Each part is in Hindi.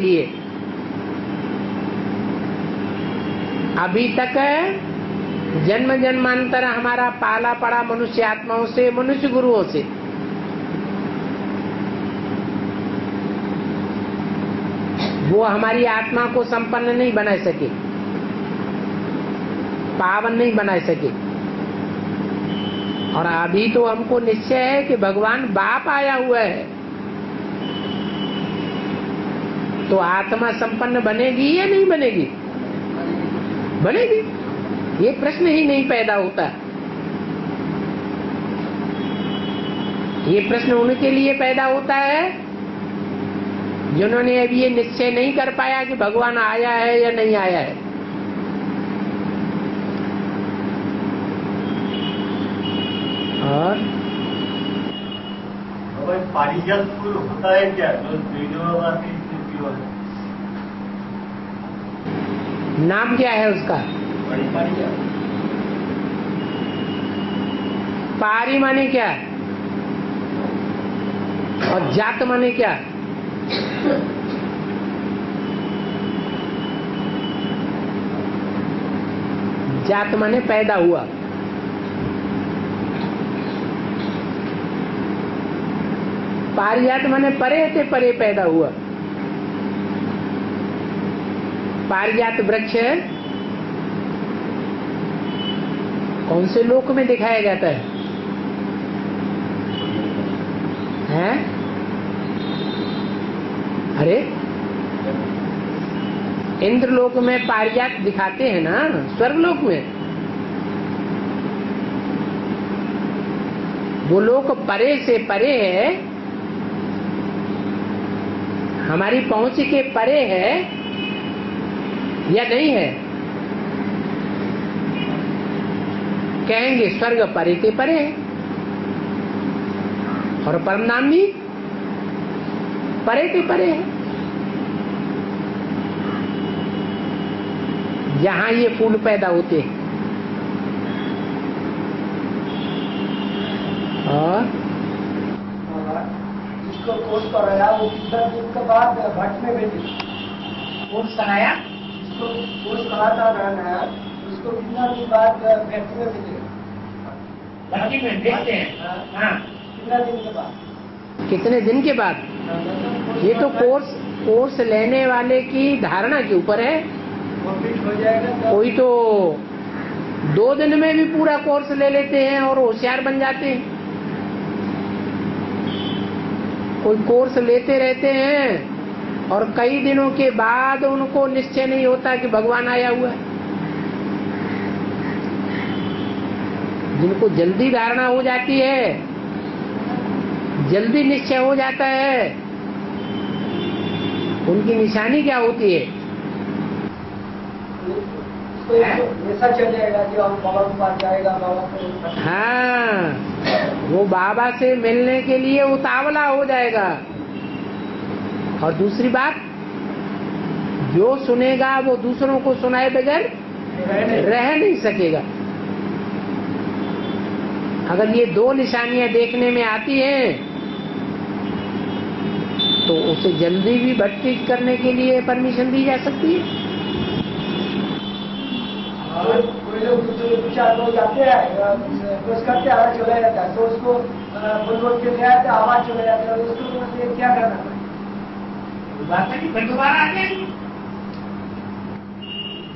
लिए अभी तक जन्म जन्मांतर हमारा पाला पड़ा मनुष्य आत्माओं से, मनुष्य गुरुओं से। वो हमारी आत्मा को संपन्न नहीं बना सके, पावन नहीं बना सके। और अभी तो हमको निश्चय है कि भगवान बाप आया हुआ है, तो आत्मा संपन्न बनेगी या नहीं बनेगी? बनेगी। ये प्रश्न ही नहीं पैदा होता। ये प्रश्न उनके लिए पैदा होता है जिन्होंने अभी ये निश्चय नहीं कर पाया कि भगवान आया है या नहीं आया है। और पारिजात फूल होता है क्या? जो नाम क्या है उसका? पारी माने क्या और जात माने क्या? जात माने पैदा हुआ, पारिजात माने परे से परे पैदा हुआ। पारिजात वृक्ष कौन से लोक में दिखाया जाता है? हैं? अरे इंद्रलोक में पारिजात दिखाते हैं ना, स्वर्गलोक में। वो लोक परे से परे है, हमारी पहुंच के परे है या नहीं है? कहेंगे स्वर्ग परे के परे है, और परम नाम भी परे के परे है। जहां ये फूल पैदा होते हैं। और जिसको कोर्स कराया वो कितना दिन के बाद भट्ट में भेजे? कोर्स कराया, जिसको कोर्स कराता रहना है उसको कितना दिन बाद फैक्ट्री में भेजे? भट्टी में भेजते हैं। हाँ, कितना दिन के बाद? कितने दिन के बाद? ये तो कोर्स लेने वाले की धारणा के ऊपर है। कंप्लीट हो जाएगा। कोई तो 2 दिन में भी पूरा कोर्स ले लेते हैं और होशियार बन जाते हैं। कोई कोर्स लेते रहते हैं और कई दिनों के बाद उनको निश्चय नहीं होता कि भगवान आया हुआ है। जिनको जल्दी धारणा हो जाती है, जल्दी निश्चय हो जाता है, उनकी निशानी क्या होती है? ऐसा चल जाएगा कि हम बाबा के पास जाएगा, बाबा को। हाँ, वो बाबा से मिलने के लिए उतावला हो जाएगा। और दूसरी बात, जो सुनेगा वो दूसरों को सुनाए बगैर रह नहीं सकेगा। अगर ये 2 निशानियां देखने में आती हैं तो उसे जल्दी भी भक्ति करने के लिए परमिशन दी जा सकती है। कोई लोग 2-4 लोग जाते हैं, कुछ करते आवाज चला जाता है, तो उसको बोल के ले आते, आवाज चला जाता है, उसको क्या करना है? दोबारा आ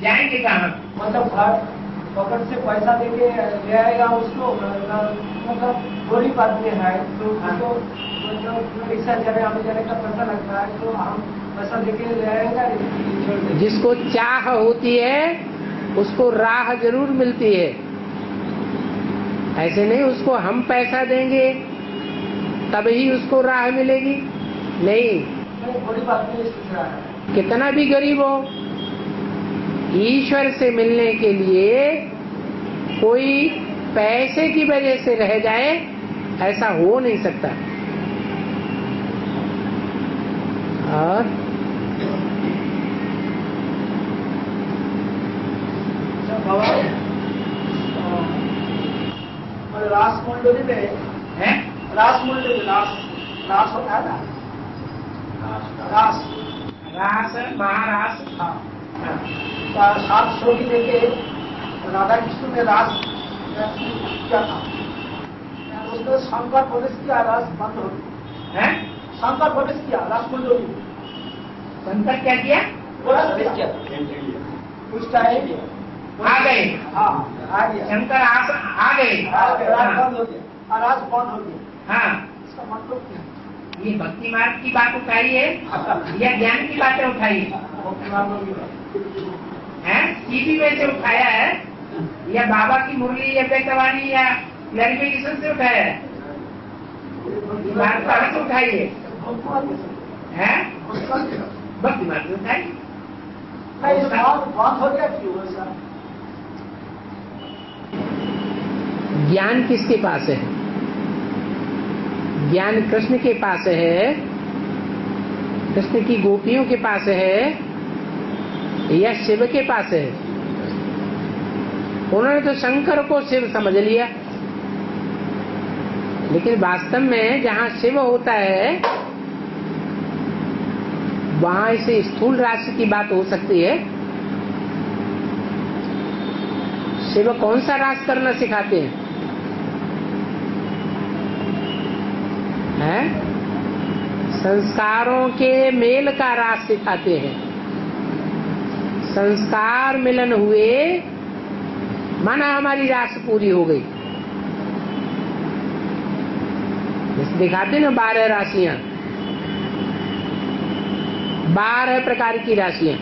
जाएंगे कहाँ? मतलब पकड़ से पैसा देके ले आएगा उसको, मतलब थोड़ी बात में है तो उसको रिक्शा जाने आने जाने का पैसा लगता है, तो हम पैसा देके ले आएगा। जिसको चाह होती है उसको राह जरूर मिलती है। ऐसे नहीं उसको हम पैसा देंगे तभी उसको राह मिलेगी, नहीं। थोड़ी बात नहीं सीख रहा है। कितना भी गरीब हो, ईश्वर से मिलने के लिए कोई पैसे की वजह से रह जाए, ऐसा हो नहीं सकता। और रास मंडली में है, रास मंडली रास होता है ना, रास रास महारास। हाँ हाँ, 7 श्लोकी लेके राधा कृष्ण ने रास किया था, उसमें शंकर प्रवेश किया, रास बंद हो गई। हैं? शंकर प्रवेश किया, रास बंद हो गई। शंकर क्या किया? प्रवेश किया उस टाइम आ गए। हाँ आ गया, शंकर आ गए। रास बंद हो गया, रास बंद हो गया। हाँ, इसका मतलब क्या? ये भक्ति मार्ग की बात उठाई है या ज्ञान की बातें उठाई है? सीधी में से उठाया है या बाबा की मुरली या बेतवानी या लड़के किशन से उठाया है? बात कहाँ से उठाई है? भक्ति मार्ग से उठाई। बात हो गया क्यों ऐसा? ज्ञान किसके पास है? ज्ञान कृष्ण के पास है, कृष्ण की गोपियों के पास है या शिव के पास है? उन्होंने तो शंकर को शिव समझ लिया, लेकिन वास्तव में जहाँ शिव होता है वहाँ इसे स्थूल राशि की बात हो सकती है। शिव कौन सा रास करना सिखाते हैं? संस्कारों के मेल का रास सिखाते हैं। संस्कार मिलन हुए माना हमारी रास पूरी हो गई। जैसे दिखाते ना 12 राशियां, 12 प्रकार की राशियां।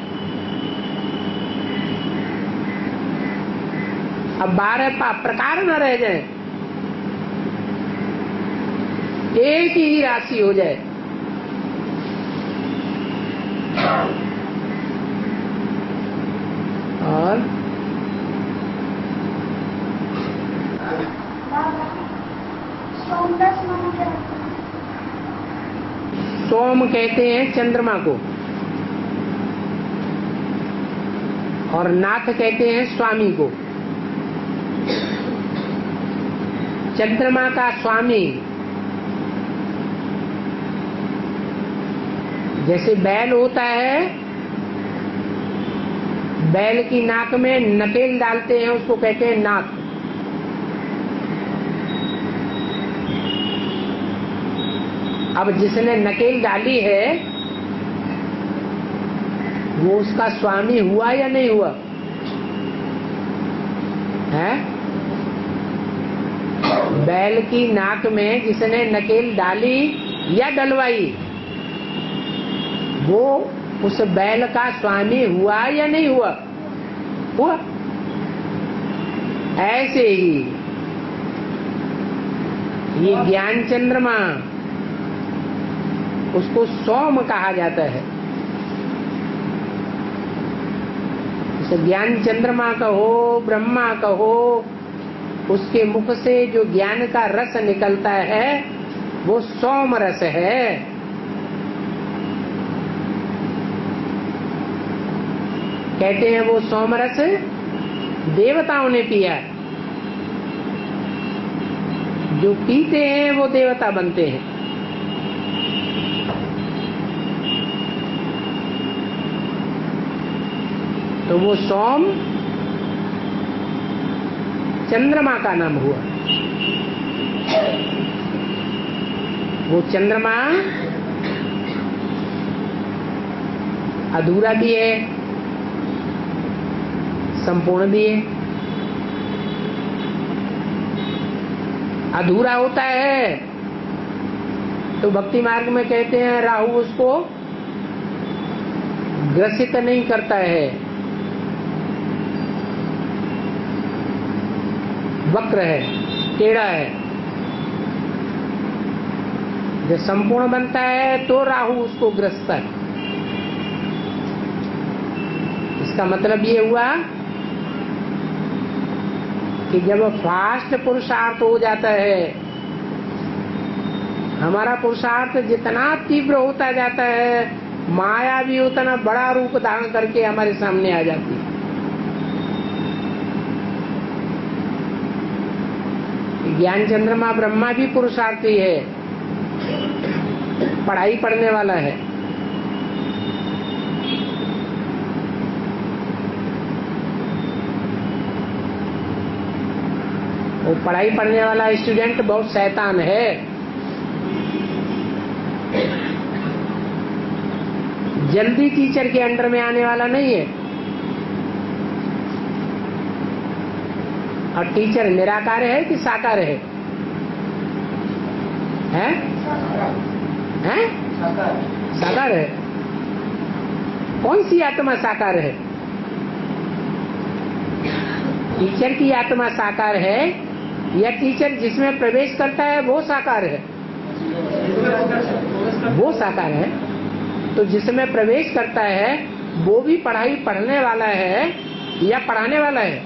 अब 12 प्रकार न रह जाए, एक ही राशि हो जाए। और सोम कहते हैं चंद्रमा को, और नाथ कहते हैं स्वामी को। चंद्रमा का स्वामी जैसे बैल होता है, बैल की नाक में नकेल डालते हैं, उसको कहते हैं नाक। अब जिसने नकेल डाली है वो उसका स्वामी हुआ या नहीं हुआ है? बैल की नाक में जिसने नकेल डाली या डलवाई वो उस बैल का स्वामी हुआ या नहीं हुआ? हुआ। ऐसे ही ये ज्ञान चंद्रमा, उसको सोम कहा जाता है। उसे ज्ञान चंद्रमा कहो, ब्रह्मा कहो, उसके मुख से जो ज्ञान का रस निकलता है वो सोम रस है। कहते हैं वो सोमरस देवताओं ने पिया, जो पीते हैं वो देवता बनते हैं। तो वो सोम चंद्रमा का नाम हुआ। वो चंद्रमा अधूरा भी है, संपूर्ण भी है। अधूरा होता है तो भक्ति मार्ग में कहते हैं राहु उसको ग्रसित नहीं करता है, वक्र है, टेढ़ा है। जब संपूर्ण बनता है तो राहु उसको ग्रसता है। इसका मतलब ये हुआ कि जब फास्ट पुरुषार्थ हो जाता है, हमारा पुरुषार्थ जितना तीव्र होता जाता है, माया भी उतना बड़ा रूप धारण करके हमारे सामने आ जाती है। ज्ञान चंद्रमा ब्रह्मा भी पुरुषार्थी है, पढ़ाई पढ़ने वाला है, वो पढ़ाई पढ़ने वाला स्टूडेंट बहुत शैतान है। जल्दी टीचर के अंडर में आने वाला नहीं है। और टीचर निराकार है कि साकार है? हैं? हैं? साकार है। कौन सी आत्मा साकार है? टीचर की आत्मा साकार है या टीचर जिसमें प्रवेश करता है वो साकार है? वो साकार है। तो जिसमें प्रवेश करता है वो भी पढ़ाई पढ़ने वाला है या पढ़ाने वाला है?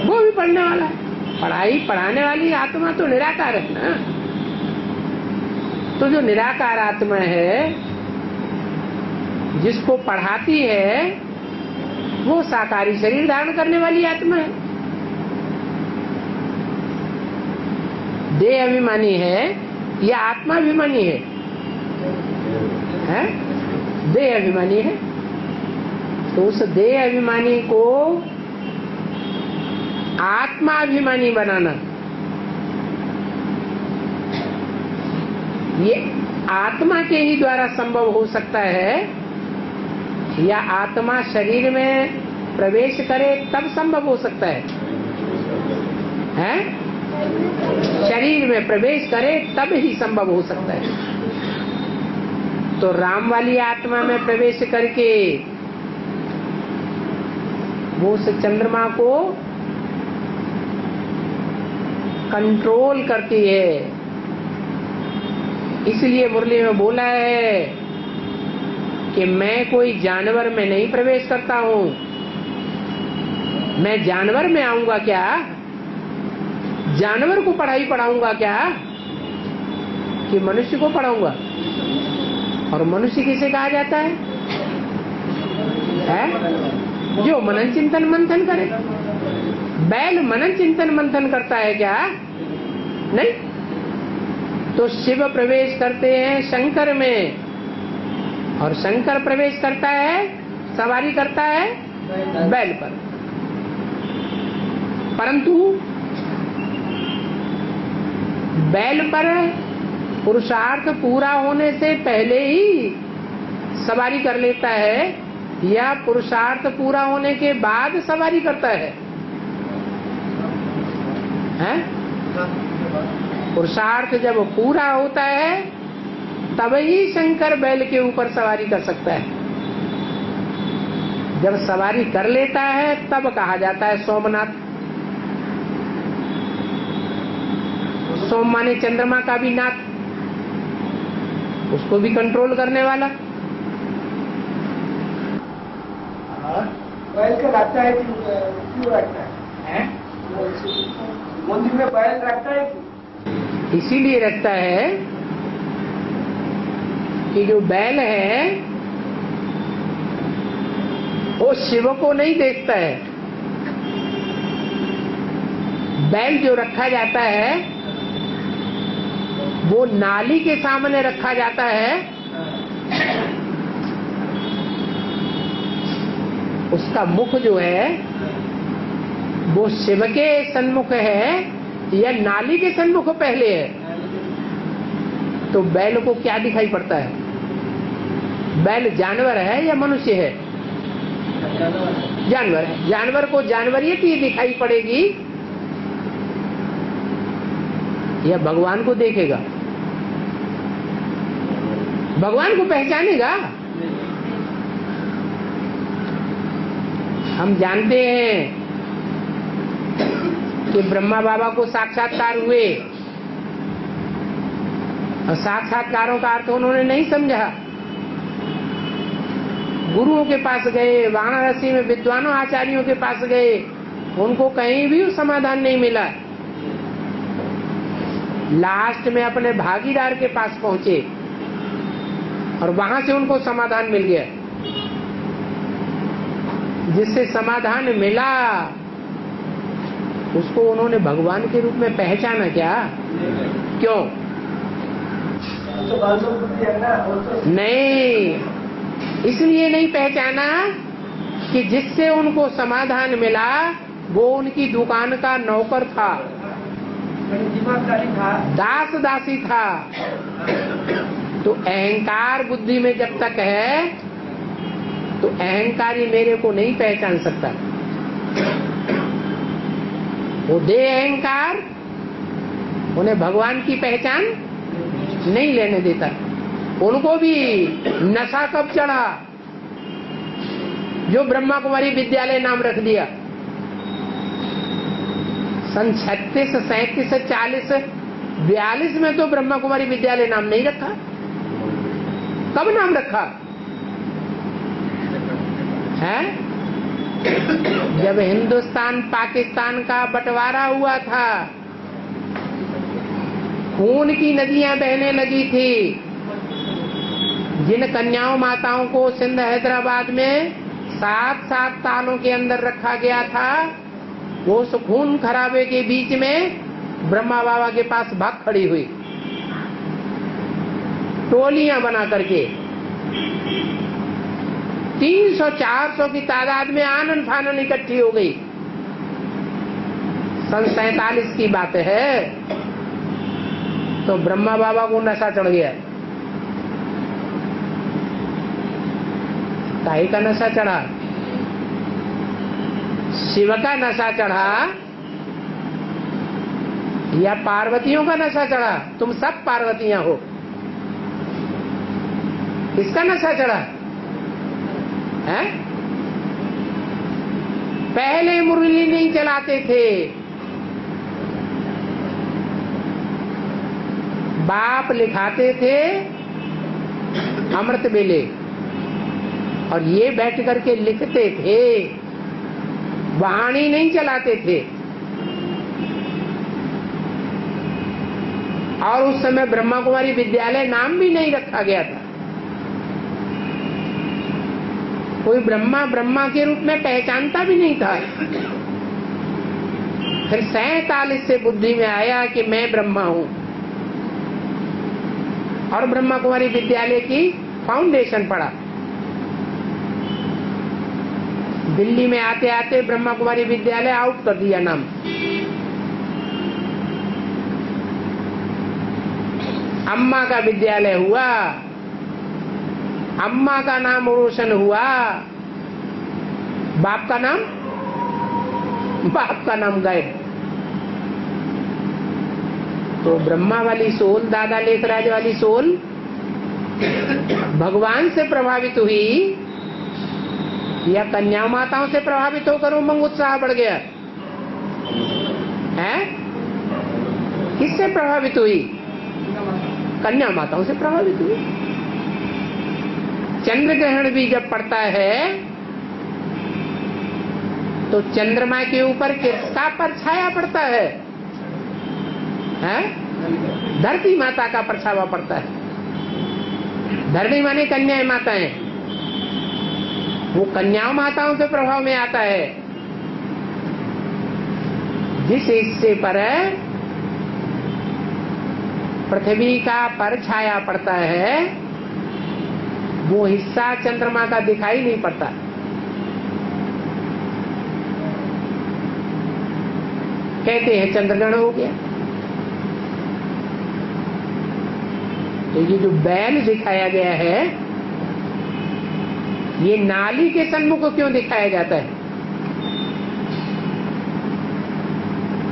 वो भी पढ़ने वाला है। पढ़ाई पढ़ाने वाली आत्मा तो निराकार है ना। तो जो निराकार आत्मा है जिसको पढ़ाती है वो साकारी शरीर धारण करने वाली आत्मा है। देह अभिमानी है या आत्मा अभिमानी है? हैं? देह अभिमानी है। तो उस देह अभिमानी को आत्मा अभिमानी बनाना, ये आत्मा के ही द्वारा संभव हो सकता है या आत्मा शरीर में प्रवेश करे तब संभव हो सकता है? हैं? शरीर में प्रवेश करे तब ही संभव हो सकता है। तो राम वाली आत्मा में प्रवेश करके वो उस चंद्रमा को कंट्रोल करती है। इसलिए मुरली में बोला है कि मैं कोई जानवर में नहीं प्रवेश करता हूं। मैं जानवर में आऊंगा क्या? जानवर को पढ़ाई पढ़ाऊंगा क्या कि मनुष्य को पढ़ाऊंगा? और मनुष्य किसे कहा जाता है? जो मनन चिंतन मंथन करे। बैल मनन चिंतन मंथन करता है क्या? नहीं। तो शिव प्रवेश करते हैं शंकर में और शंकर प्रवेश करता है, सवारी करता है बैल पर। परंतु बैल पर पुरुषार्थ पूरा होने से पहले ही सवारी कर लेता है या पुरुषार्थ पूरा होने के बाद सवारी करता है? हैं? पुरुषार्थ जब पूरा होता है तब ही शंकर बैल के ऊपर सवारी कर सकता है। जब सवारी कर लेता है तब कहा जाता है सोमनाथ। सोम माने चंद्रमा का भी नाथ, उसको भी कंट्रोल करने वाला। बैल का रखता है कि क्यों रखता है? मंदिर में बैल रखता है कि? इसीलिए रखता है कि जो बैल है वो शिव को नहीं देखता है। बैल जो रखा जाता है वो नाली के सामने रखा जाता है। उसका मुख जो है वो शिव के सन्मुख है या नाली के सन्मुख पहले है? तो बैल को क्या दिखाई पड़ता है? बैल जानवर है या मनुष्य है? जानवर है। जानवर को जानवरियत ही दिखाई पड़ेगी या भगवान को देखेगा? भगवान को पहचानेगा? हम जानते हैं कि ब्रह्मा बाबा को साक्षात्कार हुए और साक्षात्कारों का अर्थ उन्होंने नहीं समझा। गुरुओं के पास गए, वाराणसी में विद्वानों आचार्यों के पास गए, उनको कहीं भी समाधान नहीं मिला। लास्ट में अपने भागीदार के पास पहुंचे और वहां से उनको समाधान मिल गया। जिससे समाधान मिला उसको उन्होंने भगवान के रूप में पहचाना क्या? क्यों? नहीं, इसलिए नहीं पहचाना कि जिससे उनको समाधान मिला वो उनकी दुकान का नौकर था, दिमागदारी था। दास दासी था। तो अहंकार बुद्धि में जब तक है तो अहंकारी मेरे को नहीं पहचान सकता। वो दे अहंकार उन्हें भगवान की पहचान नहीं लेने देता। उनको भी नशा कब चढ़ा, जो ब्रह्मा कुमारी विद्यालय नाम रख दिया। सन 36, 37, 40, 42 में तो ब्रह्मा कुमारी विद्यालय नाम नहीं रखा। कब नाम रखा है? जब हिंदुस्तान पाकिस्तान का बंटवारा हुआ था, खून की नदियां बहने लगी थी। जिन कन्याओं माताओं को सिंध हैदराबाद में 7-7 सालों के अंदर रखा गया था, वो उस खून खराबे के बीच में ब्रह्मा बाबा के पास भाग खड़ी हुई, टोलियां बना करके 300-400 की तादाद में आनन फानन इकट्ठी हो गई। सन 47 की बात है। तो ब्रह्मा बाबा को नशा चढ़ गया। काहे का नशा चढ़ा? शिव का नशा चढ़ा या पार्वतियों का नशा चढ़ा? तुम सब पार्वतियां हो। किसका नशा चढ़ा है? पहले मुरली नहीं चलाते थे, बाप लिखाते थे अमृत बेले, और ये बैठ करके लिखते थे, वाणी नहीं चलाते थे। और उस समय ब्रह्मा कुमारी विद्यालय नाम भी नहीं रखा गया था। कोई ब्रह्मा ब्रह्मा के रूप में पहचानता भी नहीं था। फिर 47 से बुद्धि में आया कि मैं ब्रह्मा हूं, और ब्रह्मा कुमारी विद्यालय की फाउंडेशन पड़ा। दिल्ली में आते आते ब्रह्मा कुमारी विद्यालय आउट कर दिया नाम। अम्मा का विद्यालय हुआ, अम्मा का नाम रोशन हुआ, बाप का नाम गायब। तो ब्रह्मा वाली सोल, दादा लेखराज वाली सोल भगवान से प्रभावित हुई या कन्या माताओं से प्रभावित होकर उमंग उत्साह बढ़ गया है? किससे प्रभावित हुई? कन्या माताओं से प्रभावित हुई। चंद्र ग्रहण भी जब पड़ता है तो चंद्रमा के ऊपर किसका परछाया पड़ता है? धरती माता का परछावा पड़ता है। धरती माने कन्या माताएं, वो कन्या माताओं के प्रभाव में आता है। जिस हिस्से पर पृथ्वी का परछाया पड़ता है, वो हिस्सा चंद्रमा का दिखाई नहीं पड़ता। कहते हैं चंद्रग्रहण हो गया। तो ये जो बैल दिखाया गया है, ये नाली के सन्मुख क्यों दिखाया जाता है?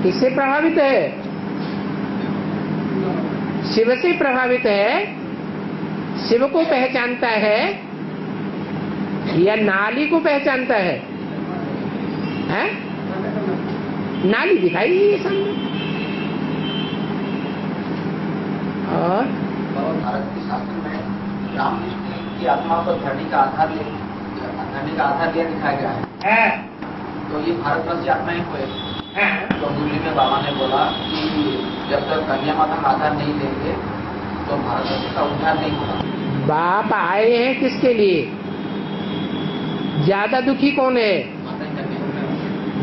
किससे प्रभावित है? शिव से प्रभावित है। शिव को पहचानता है या नाली को पहचानता है? नाली दिखाई ये सामने। और भारत के शास्त्र में रामकृष्ण की आत्मा को धरनी का आधार लिया दिखाया गया है। तो ये भारतवर्ष की आत्मा ही हुए। तो मुरली में बाबा ने बोला कि जब तक कन्या माता का आधार नहीं देंगे तो भारतवर्ष का उद्धार नहीं होगा। बाप आए हैं किसके लिए? ज्यादा दुखी कौन है?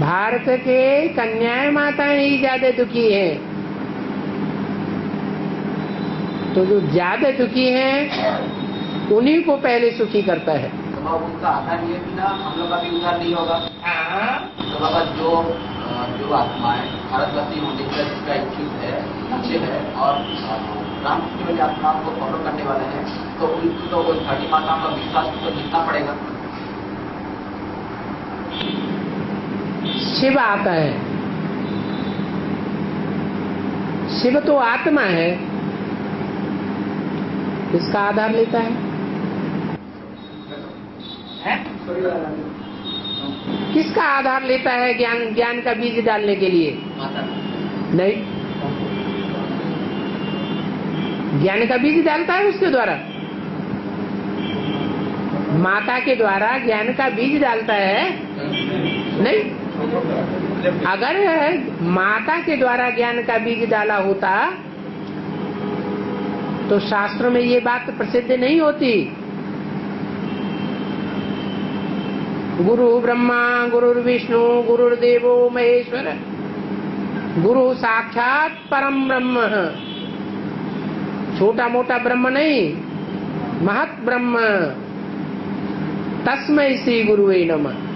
भारत के कन्याएं माताएं ही ज्यादा दुखी हैं। तो जो ज्यादा दुखी हैं उन्हीं को पहले सुखी करता है। तो बाबा उनका आधार लिए बिना हम लोग का भी उद्धार नहीं होगा। तो बाबा जो आत्माएं भारतवासी होने का जिसका इच्छुक है, इच्छे है और रामकृष्ण वाली आत्माओं को फॉलो करने वाले हैं, तो उनको तो कोई धरती माताओं का विश्वास तो जीतना पड़ेगा। शिव आता है, शिव तो आत्मा है, किसका आधार लेता है? किसका आधार लेता है ज्ञान का बीज डालने के लिए? नहीं, ज्ञान का बीज डालता है उसके द्वारा, माता के द्वारा ज्ञान का बीज डालता है? नहीं। अगर माता के द्वारा ज्ञान का बीज डाला होता तो शास्त्रों में ये बात प्रसिद्ध नहीं होती। गुरु ब्रह्मा गुरुर्विष्णु गुरुर्देवो महेश्वर गुरु साक्षात परम ब्रह्म। छोटा मोटा ब्रह्म नहीं, महत ब्रह्म। तस्मै श्री गुरुवे नमः।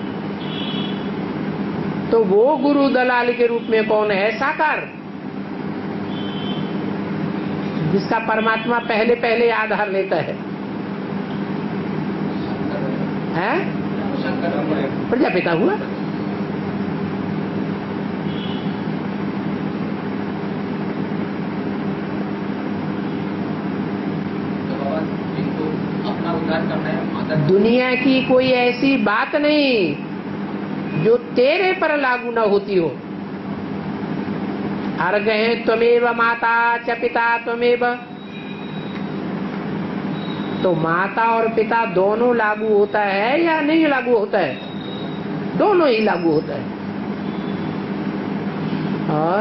तो वो गुरु दलाल के रूप में कौन है? साकार, जिसका परमात्मा पहले पहले आधार लेता है। हैं? प्रजापिता हुआ। अपना उद्धार करना है। दुनिया की कोई ऐसी बात नहीं जो तेरे पर लागू न होती हो। अर्घ्य त्वमेव माता च पिता त्वमेव, तो माता और पिता दोनों लागू होता है या नहीं लागू होता है? दोनों ही लागू होता है। और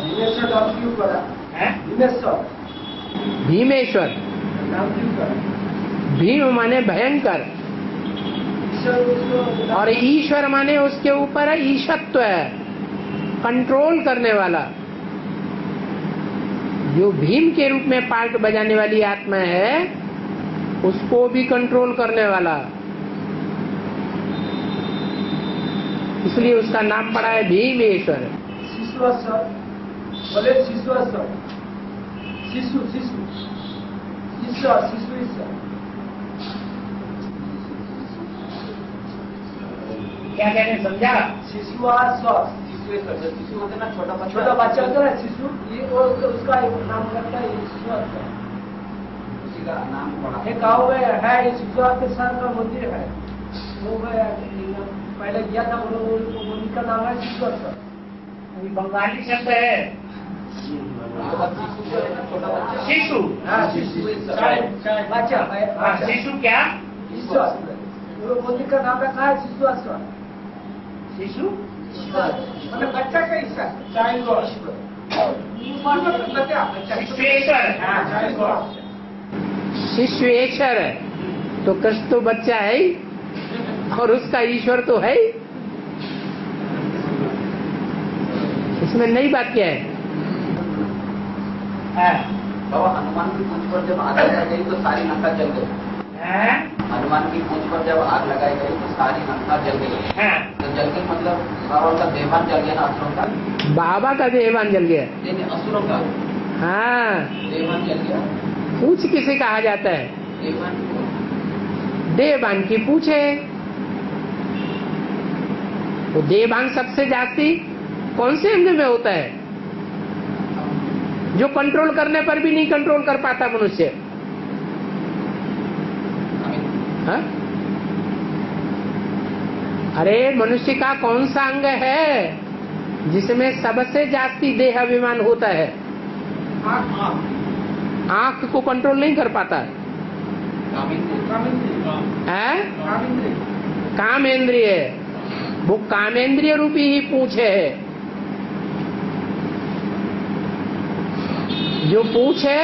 भीमेश्वर नाम क्यों पड़ा? भीमेश्वर नाम क्यों पड़ा? भीम माने भयंकर, और ईश्वर माने उसके ऊपर ईशत्व है, कंट्रोल करने वाला। जो भीम के रूप में पार्ट बजाने वाली आत्मा है उसको भी कंट्रोल करने वाला, इसलिए उसका नाम पड़ा है भीमेश्वर। शिशुअस्वर, बोले शिशुअस्वर, शिशु शिशु ईश्वर, शिशु ईश्वर। क्या कहते हैं समझा? शिशुअस्वर, शिशु होते ना छोटा बच्चा होता है शिशु, ये उसका एक नाम करता है शिशुअस्वर। उसी का नाम पड़ा। एक गाँव में है शिशुअस्वर का मंदिर है, वो पहले गया था, मंदिर का नाम है शिशुअस्वर। बंगाली शब्द है शिशु। हाँ शिशु बच्चा, शिशु क्या? ईश्वर। वो मंदिर का नाम रखा है शिशुअस्वर। शिशु मतलब बच्चा का ईश्वर, चाइल्ड गॉड। शिशुएश्वर है तो कृष्ण तो बच्चा है ही, और उसका ईश्वर तो है ही। इसमें नई बात क्या है? बाबा हनुमान की पूंछ पर जब आग लगाई गई तो सारी लंका जल गई। हनुमान की पूंछ पर जब आग लगाई गई तो सारी लंका जल गई। तो जल गई मतलब बाबा का देवान जल गया ना, असुरों का? बाबा का देवान जल गया। नहीं, असुरों का। हाँ, देवान जल गया। पूछ किसे कहा जाता है? देवान। देवान की पूछ है। तो देवान सबसे जाती कौन से अंग में होता है? जो कंट्रोल करने पर भी नहीं कंट्रोल कर पाता मनुष्य। हाँ? अरे मनुष्य का कौन सा अंग है जिसमें सबसे जास्ती देह अभिमान होता है? आंख को कंट्रोल नहीं कर पाता है। कामेंद्रिय, वो कामेंद्रिय रूपी ही पूंछ है। जो पूंछ है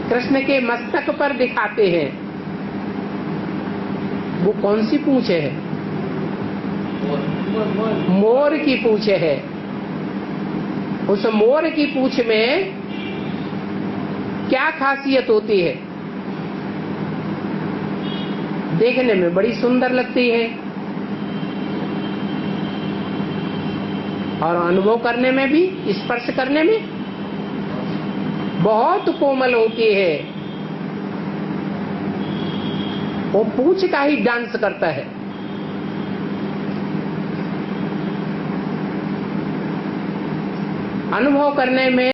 कृष्ण के मस्तक पर दिखाते हैं, वो कौन सी पूंछ है? मोर की पूंछ है। उस मोर की पूंछ में क्या खासियत होती है? देखने में बड़ी सुंदर लगती है और अनुभव करने में भी, स्पर्श करने में बहुत कोमल होती है। वो पूंछ का ही डांस करता है। अनुभव करने में